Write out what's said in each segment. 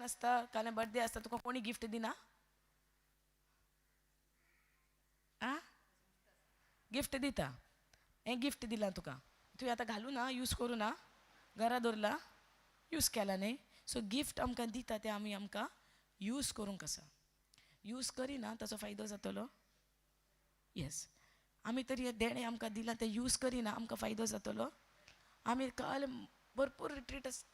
आसता काल्यां बर्थडे आसता तुका कोणी गिफ्ट दिना आ गिफ्ट दिता हें गिफ्ट दिलां तुका तुवें आतां घालूं ना यूज करूं ना घरा दवरला यूज केला न्ही सो गिफ्ट आमकां दिता तें आमी आमकां यूज करूंक आसा यूज करिना ताचो फायदो जातलो येस आमी तरी हें देणें आमकां दिलां तें यूज करिना आमकां फायदो जातलो आमी काल भरपूर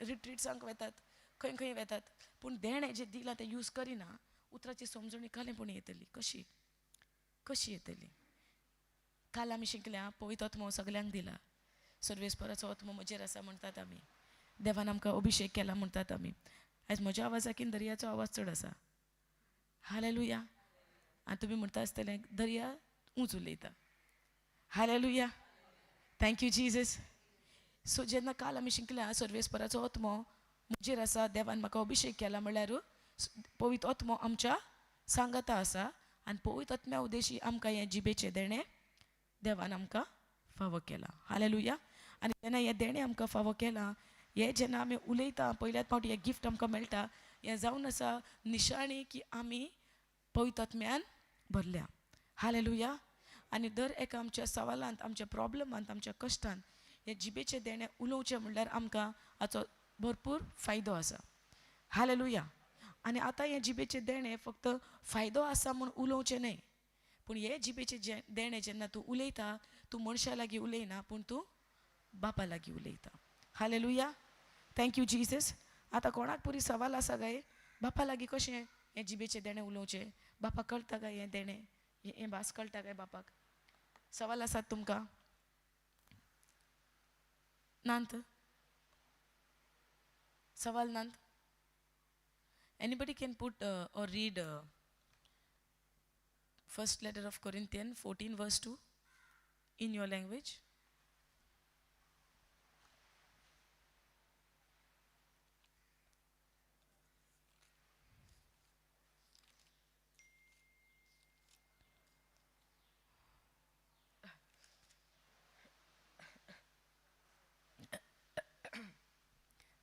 रिट्रीट्सांक वेतात खंय खंय वेतात पूण देणें जें दिलां तें यूज करिना उतराची समजणी कालेपणी येतली कशी कशी येतली काल आमी शिकल्या पवित्र आत्मो सगल्यांक दिला सर्वेस्पराचो आत्मो म्हजेर आसा म्हणटात आमी देवान आमकां अभिशेक केला म्हणटात आमी आयज म्हज्या आवाजाकीन दर्याचो आवाज चड आसा हालेलुया आनी तुमी म्हणटा आसतलें दर्या उंच उलयता हालेलुया थँक्यू जिजस सो जेन्ना काल आमी शिकल्या सर्वेस्पराचो आत्मो म्हजेर आसा देवान म्हाका अभिशेक केला म्हणल्यार पवित्र आत्मो आमच्या सांगाता आसा आनी पवित्र आत्म्या उद्देशी आमकां हें जिबेचें देणें देवान आमकां फावो केला हालेलुया आनी जेन्ना हें देणें आमकां फावो केलां हें जेन्ना आमी उलयता पयल्याच फावटी हें गिफ्ट आमकां मेळटा हें जावन आसा निशाणी की आमी पवित्र आत्म्यान भरल्या हालेलुया आनी दर एका आमच्या सवालांत आमच्या प्रॉब्लमांत आमच्या कश्टांत हे जिबेचें देणें उलोवचें म्हणल्यार आमकां हाचो भरपूर फायदो आसा हालेलुया आनी आतां हें जिबेचें देणें फक्त फायदो आसा म्हूण उलोवचें न्हय पूण हे जिबेचें देणें जेन्ना तूं उलयता तूं मनशा लागीं उलयना पूण तूं बापा लागीं उलयता हालेलुया थँक्यू जिजस आतां कोणाक पुरी सवाल आसा काय बापा लागीं कशें हें जिबेचें देणें उलोवचें बापाक कळटा काय हें देणें हें भास कळटा काय बापाक सवाल आसात तुमकां नांत सवाल नांत anybody can put or read first letter of Corinthians 14 verse 2 in your language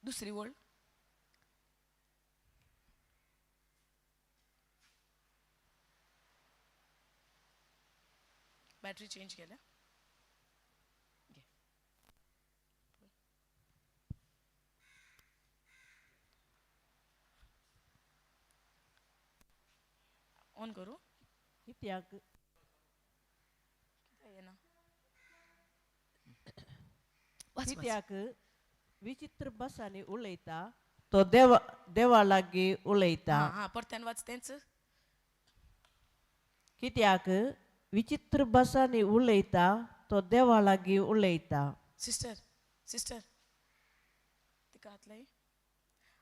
दुसरी ओळ बॅटरी चेंज केल्या ऑन करू कित्याक येना वाच वाच कित्याक विचित्र भासांनी उलयता तो देवा लागीं उलयता हां हां परत्यान वाच तेंच कित्याक विचित्र भासांनी उलयता तो देवा लागीं उलयता सिस्टर सिस्टर तिका हातलंय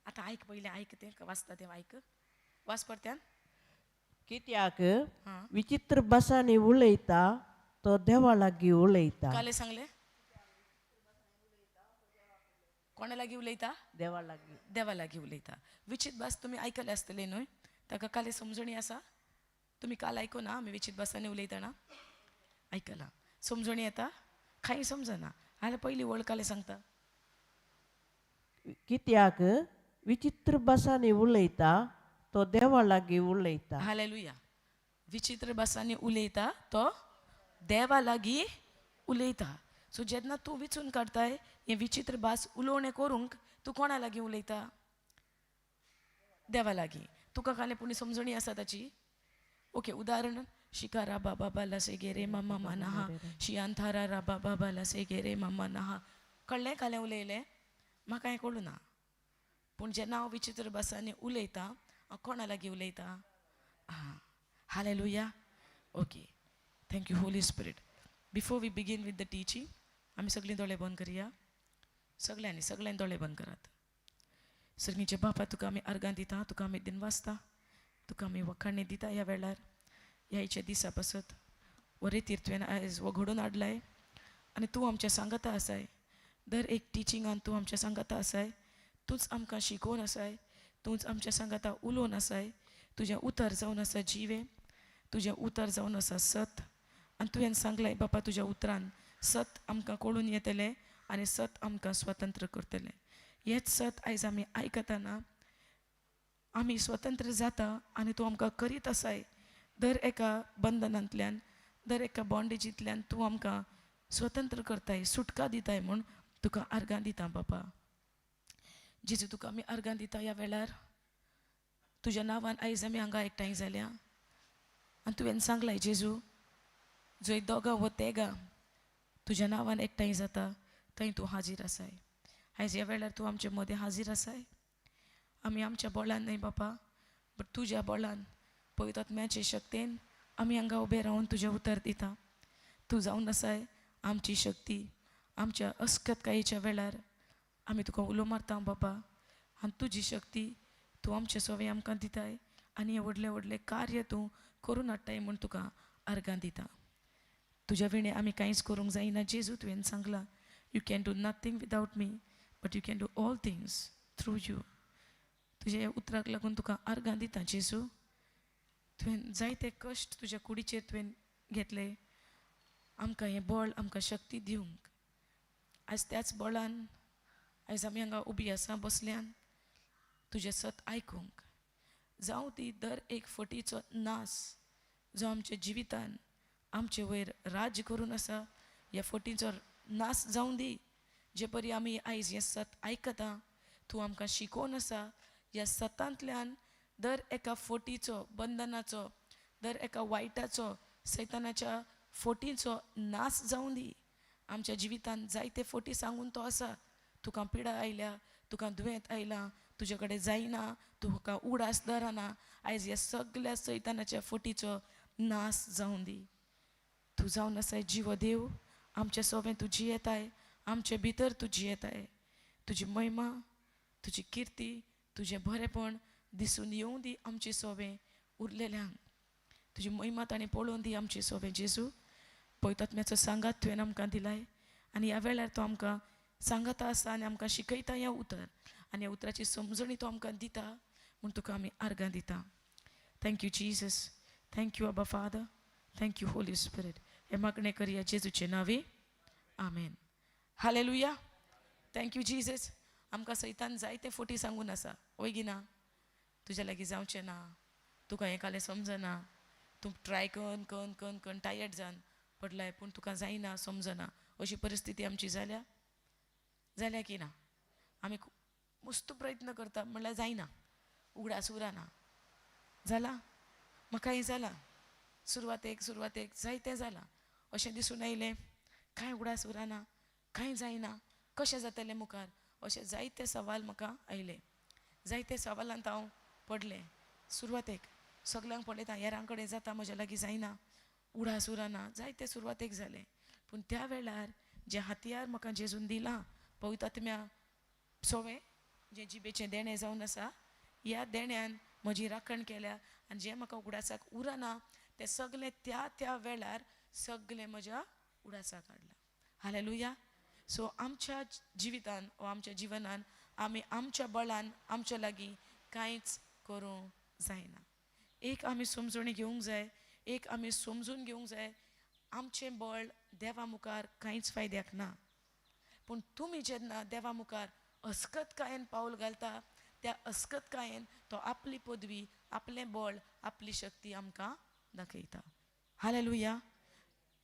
आतां आयक पयलें आयक तें वाचता तें आयक वाच परत्यान कित्याक हां विचित्र भासांनी उलयता तो देवा लागीं उलयता काले सांगले कोणा लागीं उलयता देवा लागीं देवा लागीं उलयता विचित भास तुमी आयकले आसतले न्हय ताका काले समजणी आसा तुमी काल आयकूना आमी विचित भासांनी उलयतना आयकलां समजणी येता कांय समजना जाल्यार पयली वळ काले सांगता कित्याक विचित्र भासांनी उलयता तो देवा लागीं उलयता हालेलुया विचित्र भासांनी उलयता तो देवा लागीं उलयता सो जेन्ना तूं विचून काडताय हें विचित्र भास उलोवणें करूंक तूं कोणा लागीं उलयता देवा लागीं तुका कालेपुणी समजणी आसा ताची ओके उदाहरण शिकारा बाबा बाला सेगेरे मामा मानाहा शियांथारा राबा बाबा सेगेरे मामा नाहा कळ्ळें कालें उलयलें म्हाका हें कळूं ना पूण जेन्ना हांव विचित्र भासांनी उलयतां हांव कोणा लागीं उलयतां हां hallelujah okay thank you holy spirit before we begin with the teaching आमी सगळीं दोळे बंद करया सगळ्यांनी दोळे बंद करात सर्गीचे बापा तुका आमी अर्गां दिता तुका आमी दिनवासता तुका आमी वखाणी दिता ह्या वेळार ह्याच्या दिसा पासत वरे तीर्थवेन आयज वो घडोवन हाडलाय आनी तूं आमच्या सांगाता आसाय दर एक टिचिंगान तूं आमच्या सांगाता आसाय तूंच आमकां शिकोवन आसाय तूंच आमच्या सांगाता उलोवन आसाय तुजें उतर जावन आसा जिवे तुजें उतर जावन आसा सत आनी तुवें सांगलें बापा तुज्या उतरान सत आमकां कळून येतलें आनी सत आमकां स्वतंत्र करतलें हेंच सत आयज आमी आयकतना आमी स्वतंत्र जाता आनी तूं आमकां करीत आसाय दर एका बंधनांतल्यान दर एका बॉन्डेजींतल्यान तूं आमकां स्वतंत्र करताय सुटका दिताय म्हूण तुका आर्गां दिता बापा. जेजू तुका आमी आर्गां दिता ह्या वेळार तुज्या नांवान आयज आमी हांगा एकठांय जाल्या आनी तुवें सांगलाय जेजू जंय दोगा वो तेगा तुज्या नांवान एकठांय जाता थंय तूं हाजीर आसाय. आयज ह्या वेळार तूं आमचे मदें हाजीर आसाय. आमी आमच्या बोळान न्हय बापा बट तुज्या बोळान पवित्र आत्म्याचे शक्तीन आमी हांगा उबे रावन तुजें उतर दिता. तूं जावन आसाय आमची शक्ती आमच्या अस्कतकायेच्या वेळार आमी तुका उलो मारता बापा आनी तुजी शक्ती तूं आमचे सोवे आमकां दिताय आनी हे व्हडले व्हडले कार्य तूं करून हाडटाय म्हूण तुका आर्गां दिता. तुज्या विणे आमी कांयच करूंक जायना जेजू तुवें सांगलां you can do nothing without me but you can do all things through you. तुज्या ह्या उतराक लागून तुका आर्गां दिता जेजू. तुवें जायते कश्ट तुज्या कुडीचेर तुवें घेतले आमकां हें बळ आमकां शक्ती दिवंक. आयज त्याच बळान आयज आमी हांगा उबी आसा बसल्यान तुजें सत आयकूंक जावं ती दर एक फटीचो नास जो आमच्या जिवितान आमचे वयर राज्य करून आसा ह्या फटीचो नास जावं दी. जे परी आमी आयज हें सत आयकता तूं आमकां शिकोवन आसा ह्या सतांतल्यान दर एका फटीचो बंधनाचो दर एका वायटाचो सैतानाच्या फटीचो नास जावं दी. आमच्या जिवितान जायते फटी सांगून तो आसा तुका पिडा आयल्या तुका दुयेंत आयलां तुजे कडेन जायना तुका उडास धरना. आयज ह्या सगळ्या सैतानाच्या फटीचो नास जावं दी. तूं जावन आसाय जिवो देव आमचे सोबे तूं जियेताय आमचे भितर तूं जियेताय. तुजी महिमा तुजी किर्ती तुजें बरेपण दिसून येवं दी आमचे सोबे उरलेल्यांक. तुजी महिमा ताणें पळोवन दी आमचे सोबे जेजू. पवित्र आत्म्याचो सांगात तुवें आमकां दिलाय आनी ह्या वेळार तो आमकां सांगता आसा आनी आमकां शिकयता हें उतर आनी ह्या उतराची समजणी तो आमकां दिता म्हूण तुका आमी आर्गां दिता. Thank you Jesus. थँक्यू अबा फादर. Thank you holy spirit. हे मागणें करया जेजूचे नांवे आमेन. हालेलुया. Thank you Jesus. आमकां सैतान जायते फटी सांगून आसा वय गिना तुज्या लागीं जावचें ना तुका हें कालें समजना तूं ट्राय करून करून करून करून टायर्ड जावन पडलाय पूण तुका जायना समजना अशी परिस्थिती आमची जाल्या की ना. आमी मस्त प्रयत्न करता म्हणल्यार जायना उगडास उरना जाला म्हाकाय जाला सुरवातेक जायतें जालां अशें दिसून आयलें कांय उगडास उरना कांय जायना कशें जातलें मुखार अशें जायते सवाल म्हाका आयले. जायते सवालांत हांव पडलें. सुरवातेक सगल्यांक पळयता हेरां कडेन जाता म्हज्या लागीं जायना उडास उरना जायते सुरवातेक जालें. पूण त्या वेळार जे हातयार म्हाका जेजून दिलां पवित्र आत्म्या सोवें जें जिबेचें देणें जावन आसा ह्या देण्यान म्हजी राखण केल्या आनी जें म्हाका उगडासाक उरना तें सगलें त्या वेळार सगलें म्हज्या उडासाक हाडलां. हालेलुया. सो आमच्या जिवितान वा आमच्या जिवनान आमी आमच्या बळान आमच्या लागीं कांयच करूंक जायना. एक आमी समजणी घेवंक जाय एक आमी समजून घेवंक जाय आमचें बळ देवा मुखार कांयच फायद्याक ना. पूण तुमी जेन्ना देवा मुखार अस्कतकायेन पावल घालता त्या अस्कतकायेन तो आपली पदवी आपलें बळ आपली शक्ती आमकां दाखयता. हालेलुया.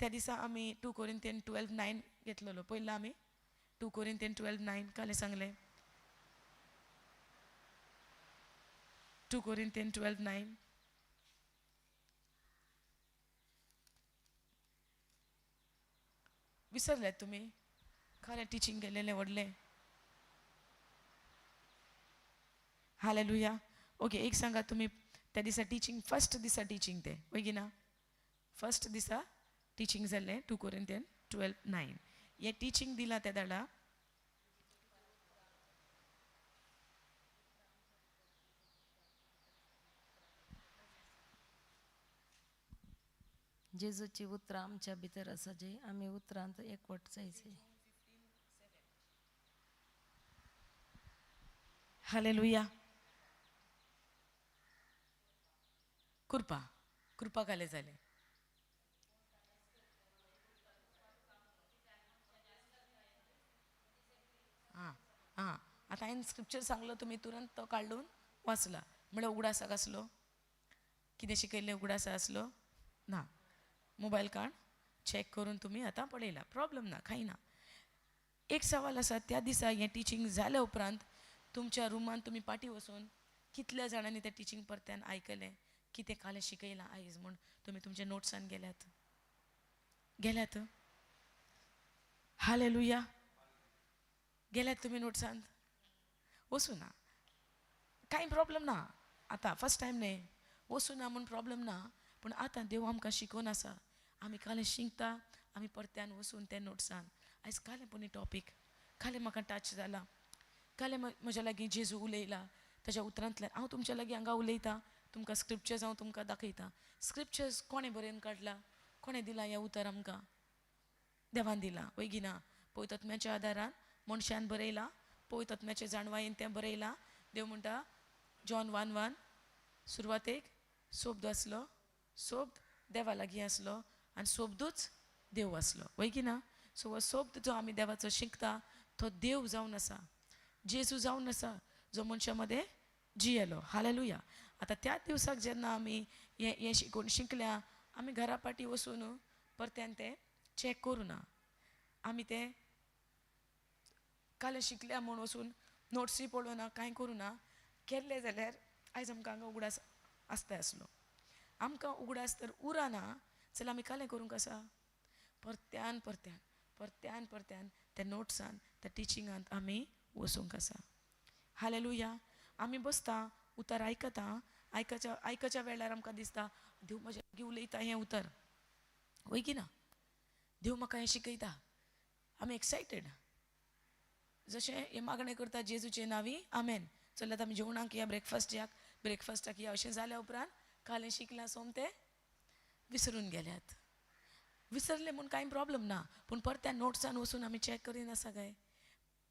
त्या दिसा आमी 2 कोरिंथियन 12:9 घेतलेलो पयलो आमी 2 कोरिंथियन 12:9 कालें सांगलें 2 कोरिंथियन 12:9 विसरल्यात तुमी खरें टिचींग केलेलें व्हडलें. हालेलुया. ओके एक सांगा तुमी त्या दिसा टिचींग फर्स्ट दिसा टिचींग तें वयगिना फर्स्ट दिसा टिचींग जाल्लें 2 कोरिंथियन 12:9 हें टिचींग दिलां त्या दाडा जेजूची उतरां आमच्या भितर आसा जे आमी उतरांत एकवट जायचे. हालेलुया. कृपा घाले जालें. हां आतां हांवें स्क्रिप्चर सांगलो तुमी तुरंत तो काडून वाचला म्हळ्यार उगडासाक आसलो कितें शिकयल्लें उगडासा आसलो ना मोबायल काड चॅक करून तुमी आतां पळयला प्रॉब्लम ना कांय ना एक सवाल आसा त्या दिसा हें टिचींग जाल्या उपरांत तुमच्या रुमान तुमी पाटी वचून कितल्या जाणांनी तें टिचींग परत्यान आयकलें कितें कालें शिकयलां आयज म्हूण तुमी तुमच्या नोट्सान गेल्यात हालेलुया गेल्यात तुमी नोट्सान वचूं ना कांय प्रॉब्लम ना आतां फर्स्ट टायम न्ही वचूं ना म्हूण प्रॉब्लम ना पूण आतां देव आमकां शिकोवन आसा आमी कालें शिकता आमी परत्यान वचून त्या नोट्सान आयज कालें पुणी टॉपीक कालें म्हाका टच जाला कालें म्हज्या लागीं जेजू उलयला ताच्या उतरांतल्यान हांव तुमच्या लागीं हांगा उलयतां तुमकां स्क्रिप्चर्स हांव तुमकां दाखयतां स्क्रिप्चर्स कोणें बरयन काडला कोणें दिलां हें उतर आमकां देवान दिलां वैगिना पवित्रात्म्याच्या आदारान मनशान बरयलां पवित्रात्म्याच्या जाणवायेन तें बरयलां देव म्हणटा जॉन 1:1 सुरवातेक सोबद आसलो सोबद देवा लागीं आसलो आनी सोबदूच देव आसलो वैगिना सो हो सोबद जो आमी देवाचो शिकता तो देव जावन आसा जेजू जावन आसा जो मनशा मदें जियेलो हालेलुया आतां त्याच दिवसाक जेन्ना आमी हें शिकून शिकल्या आमी घरा पाटी वचून परत्यान तें चॅक करूं ना आमी तें कालें शिकल्या म्हूण वचून नोट्सूय पळोवं ना कांय करूं ना केल्लें जाल्यार आयज आमकां हांगा उगडास आसता आसलो आमकां उगडास तर उरना जाल्यार आमी कालें करूंक आसा परत्यान परत्यान परत्यान परत्यान त्या नोट्सान त्या टिचिंगांत आमी वचूंक आसा हालेलुया आमी बसता उतर आयकता आयकच्या वेळार आमकां दिसता देव म्हज्या लागीं उलयता हें उतर वैगी ना देव म्हाका हें शिकयता आमी एक्सायटेड जशें हें मागणें करता जेजूचे नांवी आमेन चलत आमी जेवणाक या ब्रेकफास्टाक या अशें जाल्या उपरांत कालें शिकलां सोम तें विसरून गेल्यात विसरलें म्हूण कांय प्रॉब्लम ना पूण परत्या नोट्सान वचून आमी चॅक करीन आसा काय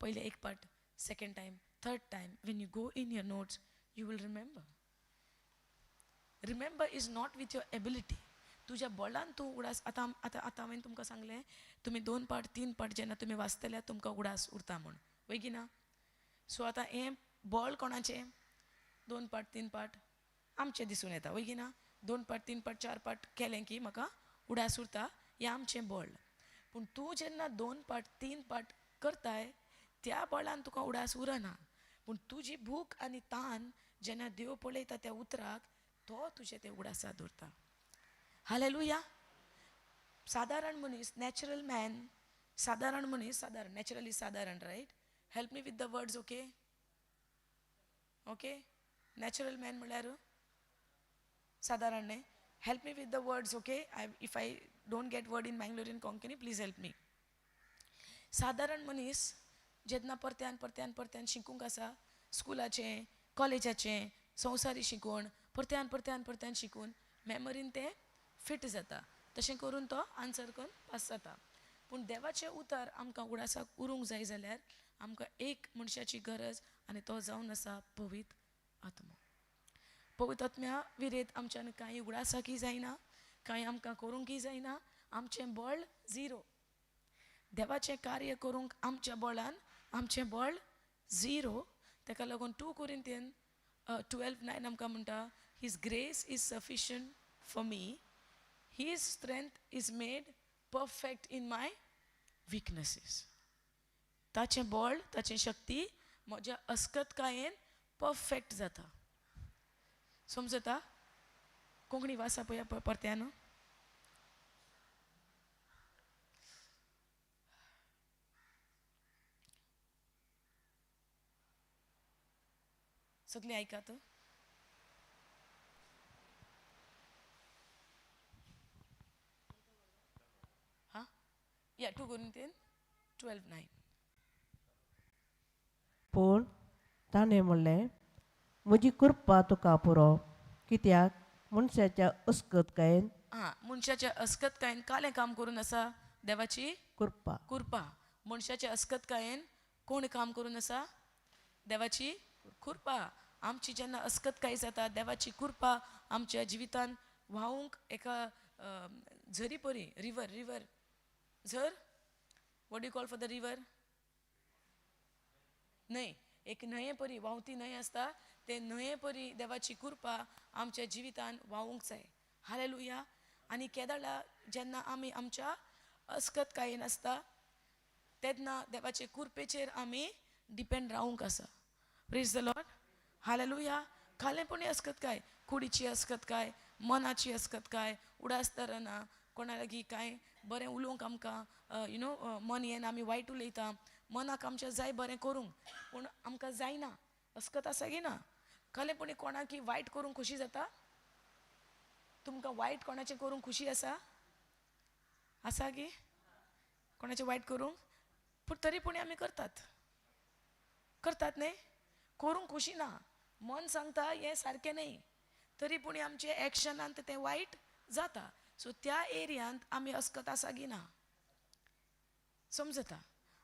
पयलें एक part second time third time when you go in your notes you will remember is not with your ability तुज्या बळान तूं उगडास आतां हांवें तुमकां सांगलें तुमी 2 पार्ट 3 पार्ट जेन्ना तुमी वाचतल्यार तुमकां उगडास उरता म्हूण वैगिना सो आतां हें बळ कोणाचें 2 पार्ट 3 पार्ट आमचें दिसून येता वैगिना 2 पार्ट 3 पार्ट 4 पार्ट केलें की म्हाका उडास उरता हें आमचें बळ पूण तूं जेन्ना 2 पार्ट 3 पार्ट करताय त्या बळान तुका उडास उरना पूण तुजी भूक आनी तान जेन्ना देव पळयता त्या उतराक तो तुजें तें उडासात उरता हालेलुया सादारण मनीस नॅचरल मॅन सादारण मनीस सादारण नॅचरली सादारण right help me with the words okay okay natural man म्हळ्यार सादारण न्ही help me with the words okay if I don't get word in Mangalorean Konkani please help me सादारण मनीस जेन्ना परत्यान परत्यान परत्यान शिकूंक आसा स्कुलाचें कॉलेजाचें संवसारी शिकवण परत्यान परत्यान परत्यान शिकून मॅमरीन तें फिट जाता तशें करून तो आन्सर करून पास जाता पूण देवाचें उतर आमकां उडासाक उरूंक जाय जाल्यार आमकां एक मनशाची गरज आनी तो जावन आसा पवित्र आत्मो पवित्र आत्म्या विरेत आमच्यान कांय उगडासाकी जायना कांय आमकां करूंकय जायना आमचें बळ 0 देवाचें कार्य करूंक आमच्या बळान आमचें बळ 0 ताका लागून 2 कोरिंथियन 12:9 आमकां म्हणटा his grace is sufficient for me his strength is made perfect in my weaknesses ताचें बळ ताची शक्ती म्हज्या अस्कतकायेन परफेक्ट जाता समजता कोंकणी वासा पळया परत्यान सगळीं आयकात हां या 2 कोरिंथियन 12:9 पूण ताणें म्हणलें म्हजी कृपा तुका पुरो कित्याक मनशाच्या अस्कतकायेन हां मनशाच्या अस्कतकायेन कालें काम करून आसा देवाची कृपा कृपा मनशाच्या अस्कतकायेन कोण काम करून आसा देवाची कृपा आमची जेन्ना अस्कतकाय जाता देवाची कृपा आमच्या जिवितान व्हांवूंक एका झरी परी रिवर झर what you call for the river न्हंय एक न्हंये परी व्हांवती न्हंय आसता ते न्हंये परी देवाची कृपा आमच्या जिवितान वावूंक जाय. हालेलुया. आनी केदाळा जेन्ना आमी आमच्या अस्कतकायेन आसता तेन्ना देवाचे कृपेचेर आमी डिपेंड रावूंक आसा. Praise the Lord. हालेलुया. खालेपणी अस्कतकाय, कुडीची अस्कतकाय, मनाची अस्कतकाय, उडासतना कोणा लागीं काय बरें उलोवंक आमकां मन येना, आमी वायट उलयता, मनाक आमच्या जाय बरें करूंक पूण आमकां जायना, अस्कत आसा गी ना. खालेपणी कोणाकी वायट करूंक खुशी जाता? तुमकां वायट कोणाचें करूंक खुशी आसा गी? कोणाचें वायट करूंक? पूण तरी पूण आमी करतात न्ही. करूंक खुशी ना, मन सांगता हें सारकें न्ही, तरी पूण आमचे एक्शनांत तें वायट जाता. सो त्या एरियांत आमी अस्कत आसा गी ना. समजता?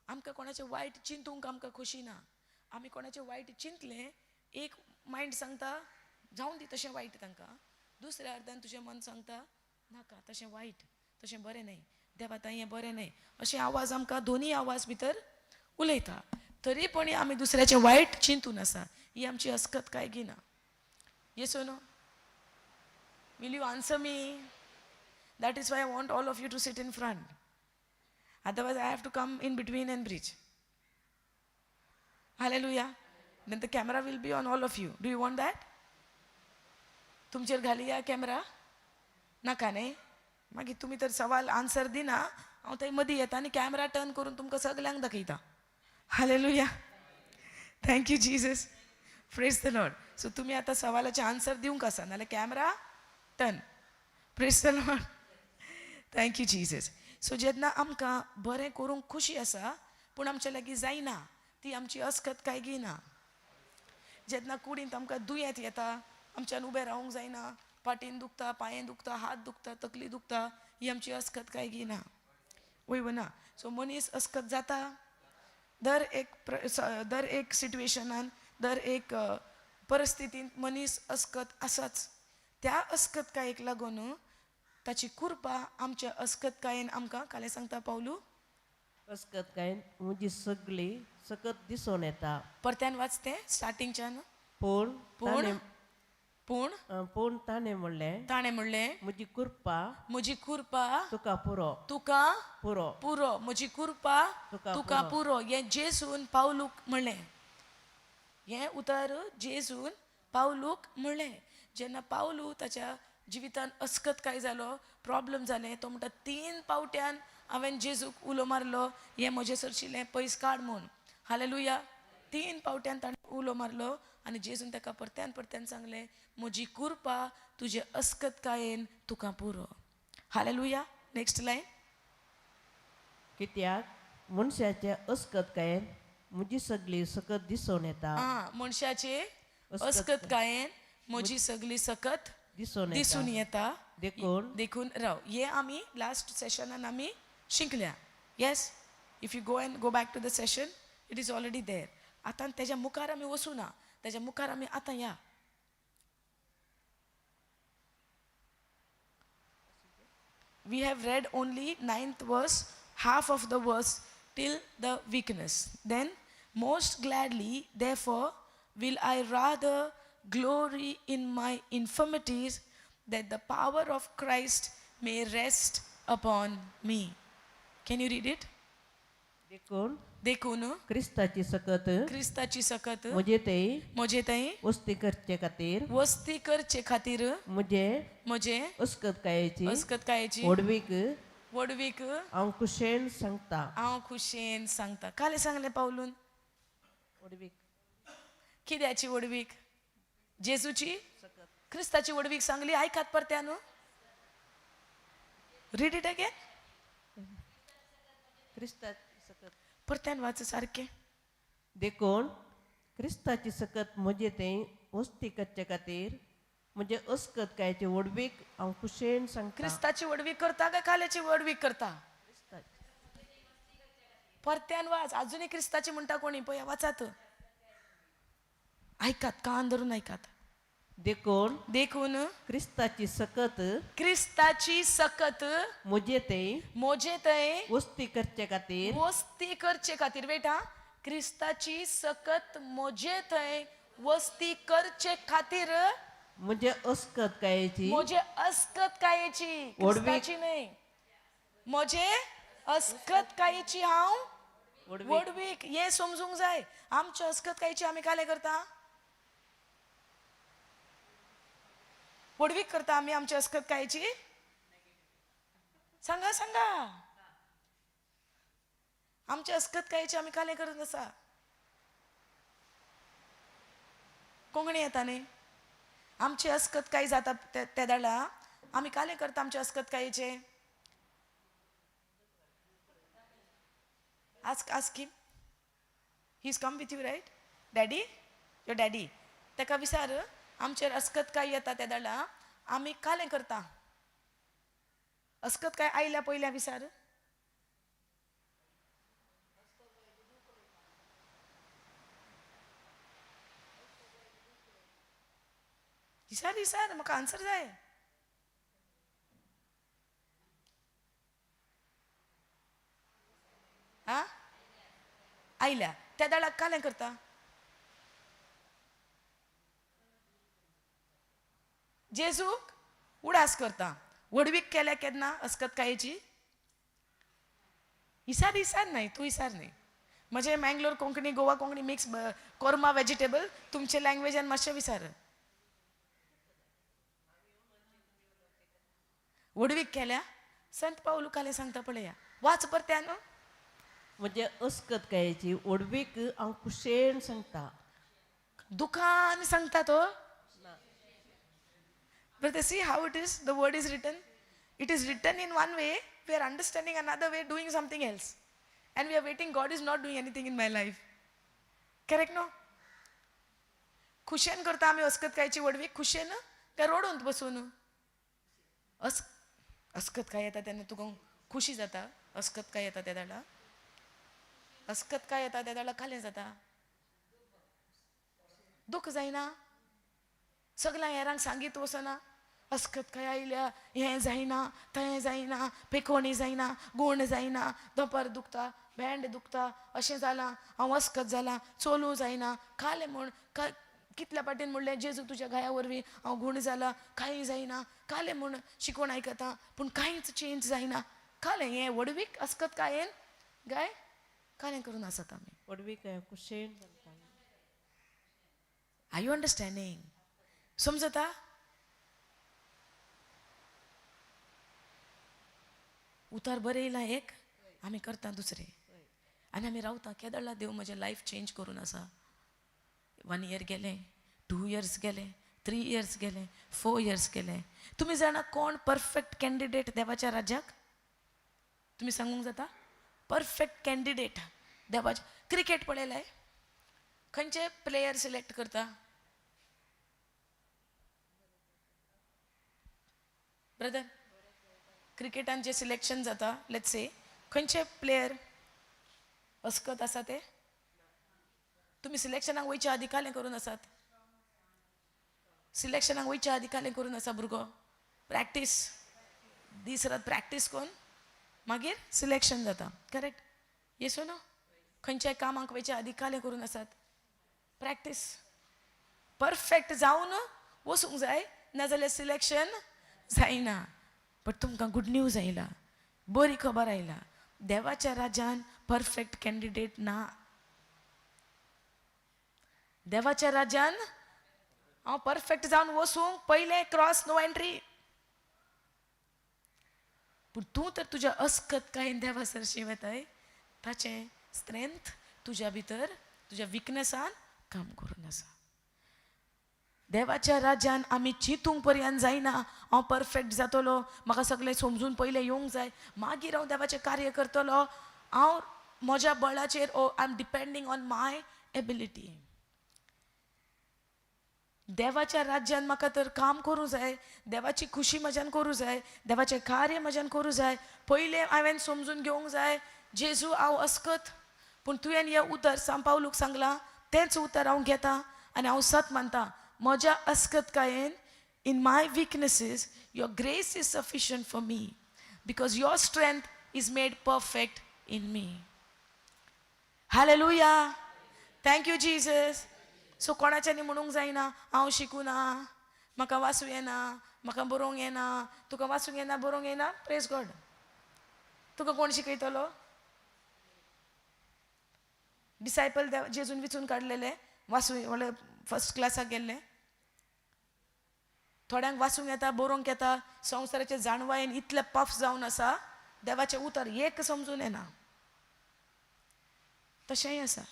आमकां कोणाचें वायट चिंतूंक आमकां खुशी ना. आमी कोणाचें वायट चिंतलें, एक मायंड सांगता जावं दी तशें वायट तांकां, दुसऱ्या अर्दान तुजें मन सांगता नाका तशें वायट, तशें बरें न्ही, देवा आतां हें बरें न्ही. अशें आवाज आमकां दोनी आवाज भितर उलयता. तरी पण आमी दुसऱ्याचें वायट चिंतून आसा, ही आमची अस्कत काय गी ना. Yes or no? Will you answer me? That is why I want all of you to sit in front. Otherwise, I have to come in between and preach. Hallelujah. Then the camera will be on all of you. Do you want that? तुमचेर घालुया camera? नाका न्ही? मागीर तुमी तर सवाल answer दिना, हांव थंय मदीं येता आनी कॅमेरा टर्न करून तुमकां सगल्यांक दाखयता. Hallelujah. Thank you Jesus. Praise the Lord. So तुमी आतां सवालाचे आन्सर दिवंक आसा, नाल्यार camera turn. Praise the Lord. Thank you Jesus. So जेन्ना आमकां बरें करूंक खुशी आसा पूण आमच्या लागीं जायना, ती आमची अस्कत काय गी ना. जेन्ना कुडींत आमकां दुयेंत येता, आमच्यान उबें रावंक जायना, पाटीन दुखता, पांयें दुखता, हात दुखता, तकली दुखता, ही आमची अस्कत काय गी ना. वय ना. सो मनीस अस्कत जाता. दर एक सिट्युएशनान, दर एक परिस्थितींत मनीस अस्कत आसाच. त्या अस्कतकायेक लागून ताची कृपा आमच्या अस्कतकायेन आमकां काले सांगता पावलू. अस्कतकायेन म्हजी सगळी सकत दिसून येता. परत्यान वाचते स्टार्टिंगच्यान. पूण पूण ताणें म्हणलें, ताणें म्हणलें, म्हजी म्हजी कृपा तुका पुरो. पुरो. म्हजी कृपा तुका पुरो. हें जेसून पावलूक म्हणलें. हें उतर जेसून पावलूक म्हणलें. जेन्ना पावलू ताच्या जिवितान अस्कत काय जालो, प्रॉब्लेम जालें, तो म्हणटा 3 पावट्यान हांवें जेजूक उलो मारलो, हें म्हजे सरशिल्लें पयस काड म्हूण. हालेलुया. 3 पावट्यान ताणें उलो मारलो आनी जेजून ताका परत्यान सांगलें, म्हजी कृपा तुजे अस्कतकायेन तुका पुरो. हालेलुया. Next line. कित्याक मनशाच्या अस्कतकायेन म्हजी सगळी सकत दिसून येता. मनशाचे अस्कतकायेन म्हजी सगळी सकत दिसून येता. देखून राव. हे आमी लास्ट सेशनान आमी शिकल्या. Yes. If you go back to the session, it is already there. आतां तेज्या मुखार आमी वचूं ना, तेज्या मुखार आमी आतां या. We have read only 9th verse, half of the verse till the weakness. Then, most gladly, therefore, will I rather glory in my infirmities, that the power of Christ may rest upon me. Can you read it? देखून क्रिस्ताची सकत म्हजे थंय वस्ती करचे खातीर म्हजे अस्कतकायेची वडवीक हांव खुशेन सांगता. काले सांगलें पावलून? कित्याची वडवीक? जेजूची क्रिस्ताची वडवीक सांगली. आयकात परत्यान. Read it again. परत्यान वाच सारकें. देखून क्रिस्ताची सकत म्हजे थंय वस्ती करचे खातीर म्हणजे अस्कतकायेची वडवीक हांव खुशेन सांगता. क्रिस्ताची वडवीक करता काय काल्याची वडवीक करता? परत्यान वाच. अजूनही क्रिस्ताची म्हणटा कोणी पळय वाचात. ऐकात, कान धरून ऐकात. देखून क्रिस्ताची सकत म्हजे थंय वस्ती करचे खातीर क्रिस्ताची सकत म्हजे थंय वस्ती करचे खातीर म्हणजे अस्कत कायची म्हजे अस्कत कायेची वडवीक. क्रिस्ताची नाही म्हजे अस्कत कायेची हांव वडवीक. वडवीक हे समजूंक जाय आमच्या अस्कत कायची आमी काले करता वडवीक करता आमी आमच्या अस्कत कायची सांगा सांगा आमच्या अस्कत कायची आमी काले करत आसा कोंकणी येता न्ही आमची अस्कत काय जाता त्या दाडा आमी काले करता आमच्या अस्कत कायेचे ask him he's come with you right daddy your daddy तेका विचार आमचेर अस्कत काय येता त्या दाडा आमी काले करता अस्कत काय आयल्या पयल्या विचार विचार म्हाका आन्सर जाय आ आयल्या त्या दाडाक काले करता जेजूक उडास करता वडवीक केल्या केन्ना अस्कत कायेची इसार नाही तू इसार नाही म्हणजे मँगलोर कोंकणी गोवा कोंकणी मिक्स कोरमा वेजिटेबल तुमचे लँग्वेजान मातशें विचार वडवीक केल्या संत पाऊल काले सांगता पळया वाच परत्यान म्हणजे अस्कत कायची वडवीक हांव कुशेन सांगता दुकान सांगता तो But see how it is, the word is written. It is written in one way, we are understanding another way, doing something else. And we are waiting, God is not doing anything in my life. Correct, no? खुशेन करता आम्ही अस्कत कायची वडवी खुशेन काय रोडून बसून अस्कत काय येता तेन्ना तुका खुशी जाता अस्कत काय येता त्या दाडा अस्कत काय येता त्या दाडा कालें जाता दुख जायना सगळ्या हेरांक सांगीत वचना अस्कत काय आयल्या हें जायना तें जायना पेकोणी जायना गुण जायना दोपर दुखता बँड दुखता अशें जालां हांव अस्कत जाला चलूं जायना कालें म्हूण कितल्या पाटीन म्हणलें जेजू तुज्या गाया वरवीं हांव गुण जाला कांय जायना कालें म्हूण शिकोवन आयकता पूण कांयच चेंज जायना कालें हें वडवीक अस्कत कायेन गाय कालें करून आसत आमी वडवीक हांव कुशेन सांगता आर यू अंडरस्टँडींग समजता उतार बरें येयला एक आमी करता दुसरें आनी आमी रावता केदळा देव म्हजें लायफ चेंज करून आसा 1 year गेलें 2 years गेले 3 years गेले 4 years गेले तुमी जाणा कोण परफेक्ट कॅन्डिडेट देवाच्या राज्याक तुमी सांगूंक जाता परफेक्ट कॅन्डिडेट देवाच्या क्रिकेट पळयलाय खंयचे प्लेयर सिलेक्ट करता ब्रदर क्रिकेटान जे सिलेक्शन जाता लेट्स से खंयचे प्लेयर अस्कत आसा ते तुमी सिलेक्शनाक वयच्या आदी कालें करून आसात सिलेक्शनाक वयच्या आदी कालें करून आसा भुरगो प्रॅक्टीस दीस रात प्रॅक्टीस करून मागीर सिलेक्शन जाता करेक्ट येसो न्हू खंयच्याय कामाक वयच्या आदी कालें करून आसात प्रॅक्टीस परफेक्ट जावन वचूंक जाय नाजाल्यार सिलेक्शन जायना बट तुमकां गुड न्यूज आयला बरी खबर आयला देवाच्या राज्यान परफेक्ट कॅन्डिडेट ना देवाच्या राज्यान हांव परफेक्ट जावन वचूंक पयलें क्रॉस नो एंट्री पूण तूं तर तुज्या अस्कत कायेन देवा सरशी वताय ताचें स्ट्रेंथ तुज्या भितर तुज्या विकनेसान काम करून आसा देवाच्या राज्यान आमी चिंतूंक पर्यंत जायना हांव परफेक्ट जातलो म्हाका सगळें समजून पयलें येवंक जाय मागीर हांव देवाचें कार्य करतलो हांव म्हज्या बळाचेर I am depending on my ability देवाच्या राज्यान म्हाका तर काम करूं जाय देवाची खुशी म्हज्यान करूं जाय देवाचें कार्य म्हज्यान करूं जाय पयलें हांवें समजून घेवंक जाय जेजू हांव अस्कत पूण तुवें हें उतर सांपावलूक सांगलां तेंच उतर हांव घेता आनी हांव सत मानता म्हज्या अस्कतकायेन in my weaknesses your grace is sufficient for me because your strength is made perfect in me hallelujah thank you Jesus so कोणाच्यानी म्हणूंक जायना हांव शिकूना, म्हाका वाचूं येना, म्हाका बरोवंक येना. तुका वाचूंक येना, बरोवंक येना, प्रेज गॉड. तुका कोण शिकयतलो? डिसायपल जेजून विचून काडलेले, वाचूं व्हडले फर्स्ट क्लासाक गेल्ले. थोड्यांक वाचूंक येता, बरोवंक येता, संवसाराचे जाणवायेन इतले पफ जावन आसा, देवाचें उतर एक समजून येना. तशेंय आसा.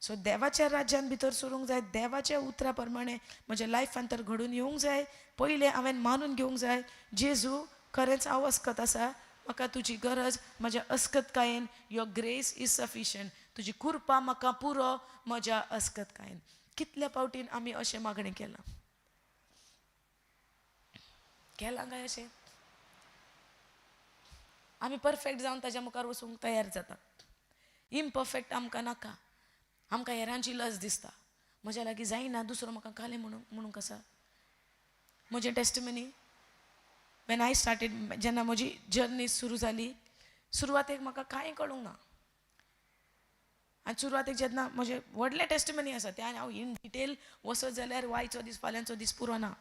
सो देवाच्या राज्यान भितर सरूंक जाय, देवाच्या उतरा प्रमाणे म्हज्या लायफान तर घडून येवंक जाय. पयलें हांवें मानून घेवंक जाय, जेजू खरेंच हांव अस्कत आसा, म्हाका तुजी गरज, म्हज्या अस्कतकायेन युअर ग्रेस इज सफिशियंट. तुजी कृपा म्हाका पुरो म्हज्या अस्कतकायेन. कितल्या फावटीन आमी अशें मागणें केलां काय अशें? आमी परफेक्ट जावन ताज्या मुखार वचूंक तयार जाता. इम्परफेक्ट आमकां नाका. आमकां हेरांची लज दिसता, म्हज्या लागीं जायना, दुसरो म्हाका काले म्हणूंक आसा. म्हजें टेस्टिमनी वेन आय स्टार्टेड, जेन्ना म्हजी जर्नी सुरू जाली, सुरवातेक म्हाका कांय कळूंक ना. आनी सुरवातेक जेन्ना म्हजें व्हडलें टेस्टिमनी आसा तें हांव इन डिटेल वसत जाल्यार आयचो दीस फाल्यांचो दीस पुरो ना.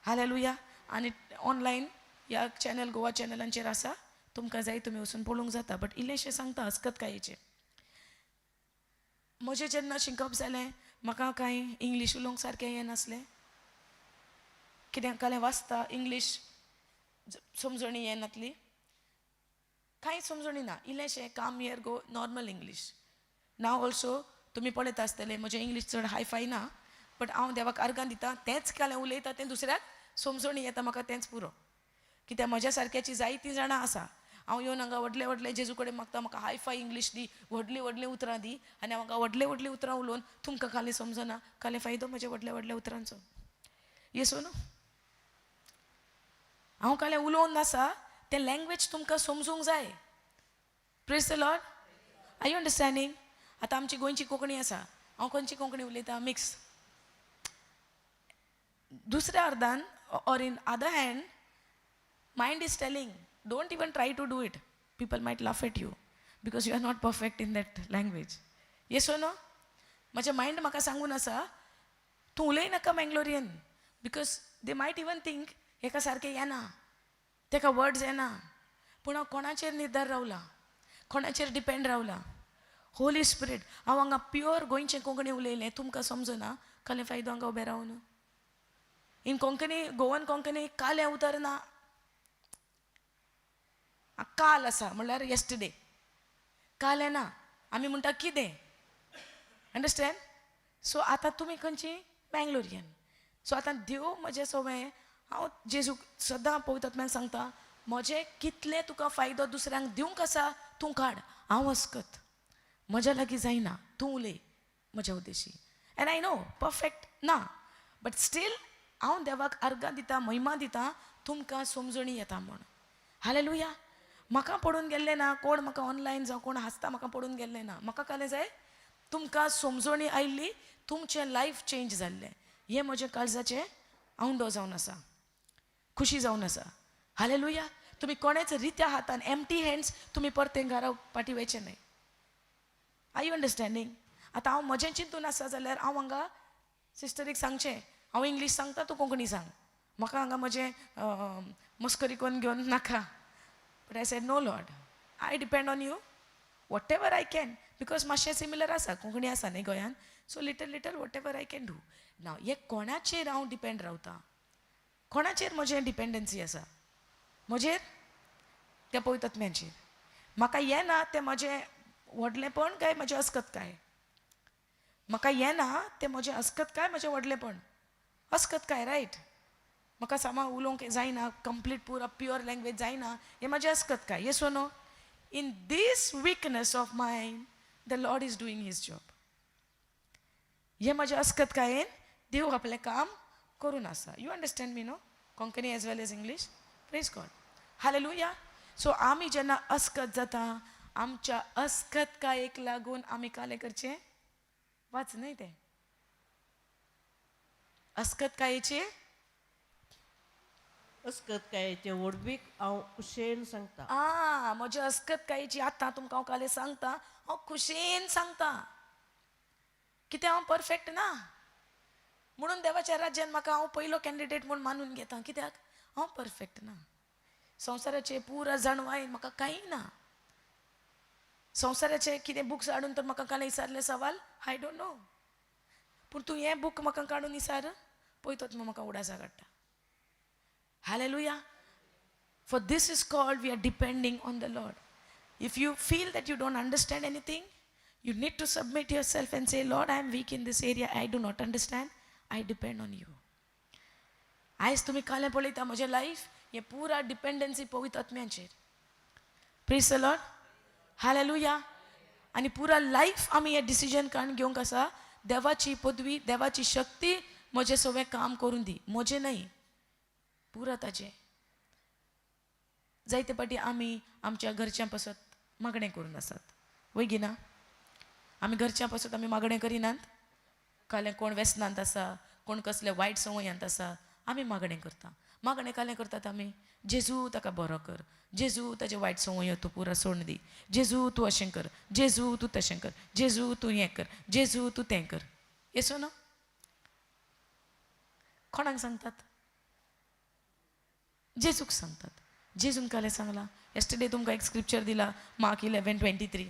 हालेलुया. आनी ऑनलायन ह्या चॅनल, गोवा चॅनलांचेर आसा, तुमकां जाय तुमी वचून पळोवंक जाता. बट इल्लेशें सांगता अस्कतकायेचें. म्हजें जेन्ना शिकप जालें, म्हाका कांय इंग्लीश उलोवंक सारकें येनासलें. कितें कालें वाचता, इंग्लीश समजणी येनातली, कांय समजणी ना. इल्लेशें काम here go normal English. Now also तुमी पळयता आसतलें, म्हजें इंग्लीश चड हायफाय ना, बट हांव देवाक आर्गां दिता, तेंच कालें उलयता तें दुसऱ्याक समजणी येता, म्हाका तेंच पुरो. कित्याक म्हज्या सारक्याची जायतीं जाणां आसा. हांव येवन हांगा व्हडले व्हडले जेजू कडेन मागता, म्हाका हायफाय इंग्लीश दी, व्हडलीं व्हडलीं उतरां दी, आनी हांव हांगा व्हडलीं व्हडलीं उतरां उलोवन तुमकां कालें समजना. कालें फायदो म्हज्या व्हडल्या व्हडल्या उतरांचो? येसो न्हू. हांव कालें उलोवन आसा, तें लँग्वेज तुमकां समजूंक जाय. Praise the lord. Are you understanding? आतां आमची गोंयची कोंकणी आसा, हांव खंयची कोंकणी उलयतां, मिक्स. दुसऱ्या अर्दान or in other hand, mind is telling, don't even try to do it. People might laugh at you because you are not perfect in that language. Yes or no? माझ्या माइंड म्हाका सांगून आसा, तूं उलय नाका Mangalorean, because they might even think हेका सारकें येना, तेका वर्ड्स येना. पूण हांव कोणाचेर निर्धार रावला, कोणाचेर डिपेंड रावला? Holy spirit. हांव हांगा प्युअर गोंयचें कोंकणी उलयलें, तुमकां समजना, कालें फायदो हांगा उबें रावून. इन कोंकणी, गोवन कोंकणी कालें उतर ना. काल आसा म्हणल्यार येस्टरडे, काल येना. आमी म्हणटा कितें, अंडरस्टँड? सो आतां तुमी खंयची? मँगलोरियन. सो आतां देव म्हजें सवय, हांव जेजू सदां पवित्र आत्म्याक सांगता, म्हजें कितलें तुका फायदो दुसऱ्यांक दिवंक आसा, तूं काड. हांव अस्कत, म्हज्या लागीं जायना, तूं उलय म्हज्या उद्देशी. एन्ड आय नो परफेक्ट ना, बट स्टील हांव देवाक आर्गां दिता, महिमा दिता, तुमकां समजणी येता म्हण. हालेलुया. म्हाका पडून गेल्लें ना, कोण म्हाका ऑनलायन जावं कोण हांसता म्हाका पडून गेल्लें ना. म्हाका कालें जाय, तुमकां समजणी आयिल्ली, तुमचें लायफ चेंज जाल्लें. हें म्हजें काळजाचें आवंडो जावन आसा, खुशी जावन आसा. हालेलुया. तुमी कोणेच रित्या हातान एम्प्टी हँड्स तुमी परतें घरा पाटी वयचें न्हय. Are you understanding? आतां हांव म्हजें चिंतून आसा जाल्यार हांव हांगा सिस्टरीक सांगचें, हांव इंग्लीश सांगता, तूं कोंकणी सांग. म्हाका हांगा म्हजें मस्करी करून घेवन नाका. But I said, no Lord, I depend on you, whatever I can, because मातशें सिमिलर आसा, कोंकणी आसा न्ही गोंयान. So little whatever I can do. नाव हे कोणाचेर हांव डिपेंड रावता, कोणाचेर म्हजें डिपेंडन्सी आसा? म्हजेर, त्या पवित्र आत्म्याचेर. म्हाका येना तें म्हजें व्हडलेपण काय म्हजें अस्कतकाय? म्हाका येना तें म्हजें अस्कतकाय, म्हजें व्हडलेपण? अस्कतकाय, रायट. म्हाका सामा उलोवंक जायना, कंप्लीट पुरा प्युअर लँग्वेज जायना, हें म्हजें अस्कतकाय. Yes or no? In this weakness of mind the lord is doing his job. हें म्हज्या अस्कतकायेन देव आपलें काम करून आसा. You understand me no? Konkani as well as English. Praise God. Hallelujah. So आमी जेन्ना अस्कत जाता, आमच्या अस्कतकायेक लागून आमी कालें करचें? वाच न्हय तें. अस्कतकायेचें अस्कतकायेचे व्हडवीक हांव खुशेन सांगता. म्हज्या अस्कतकायेची आतां तुमकां हांव कालें सांगता, हांव खुशेन सांगता. कित्याक हांव परफेक्ट ना म्हणून देवाच्या राज्यान म्हाका हांव पयलो कॅन्डिडेट म्हूण मानून घेता कित्याक हांव परफेक्ट ना संवसाराचे पुरा जाणवायेन म्हाका कांय ना संवसाराचे कितें बुक्स हाडून तर म्हाका काल विचारले सवाल आय डोंट नो पूण तूं हें बूक म्हाका काडून विचार पळयतोच म्हाका उडासा काडटा hallelujah for this is called we are depending on the lord if you feel that you don't understand anything you need to submit yourself and say, Lord, I am weak in this area. I do not understand. I depend on you. आयज तुम्ही काले पळयता म्हजें life हें पुरा dependency पवित्र आत्म्याचेर praise the Lord hallelujah आनी पुरा लायफ आमी हें डिसिजन काडून घेवंक आसा देवाची पदवी देवाची शक्ती म्हजें सगळें काम करून दी म्हजें न्हय पुरा ताजें जायते पाटी आमी आमच्या घरच्यां पासत मागणें करून आसात वयगिना आमी घरच्यां पासत आमी मागणें करिनात कालें कोण वेसनांत आसा कोण कसले वायट संवयांत आसा आमी मागणें करता मागणें कालें करतात आमी जेजू ताका बरो कर जेजू ताजे वायट संवयो तूं पुरो सोडून दी जेजू तूं अशें कर जेजू तूं तशें कर जेजू तूं हें कर जेजू तूं तें कर येसो न्हू कोणाक सांगतात जेजूक सांगतात जेजून कालें सांगलां येस्टरडे तुमकां एक स्क्रिप्चर दिला मार्क 11:23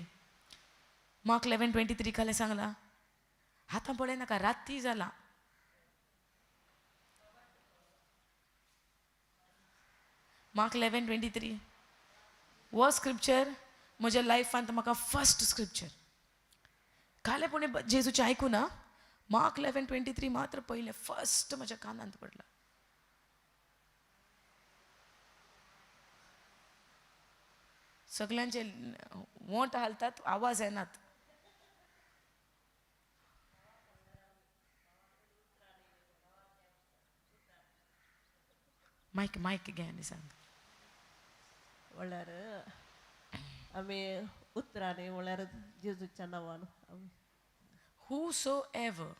मार्क 11:23 कालें सांगलां आतां पळय नाका राती जाला मार्क 11:23 वो स्क्रिप्चर म्हज्या लायफांत म्हाका फर्स्ट स्क्रिप्चर कालेपणी जेजूचें आयकून ना मार्क 11:23 मात्र पयलें फर्स्ट म्हज्या कानांत पडला सगळ्यांचे वोंट हालतात आवाज येनात मायक मायक घे आनी सांग म्हळ्यार आमी उतरांनी म्हळ्यार जेजूच्या नांवान हू सो एवर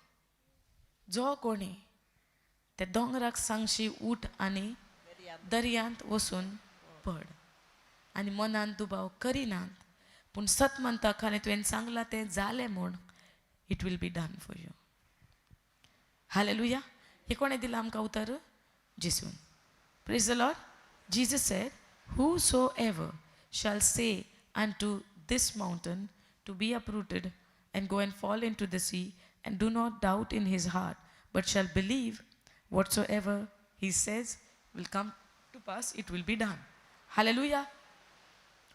जो कोणी ते दोंगराक सांगशी उठ आनी दर्यांत वचून पड आनी मनान दुबाव करिनात पूण सत म्हणटा खरें तुवें सांगलां तें जालें म्हूण it will be done for you hallelujah हे कोणें दिलां आमकां उतर जेजून Praise the Lord. Jesus said, whosoever shall say unto this mountain to be uprooted and go and fall into the sea and do not doubt in his heart, but shall believe whatsoever he says will come to pass, it will be done. Hallelujah.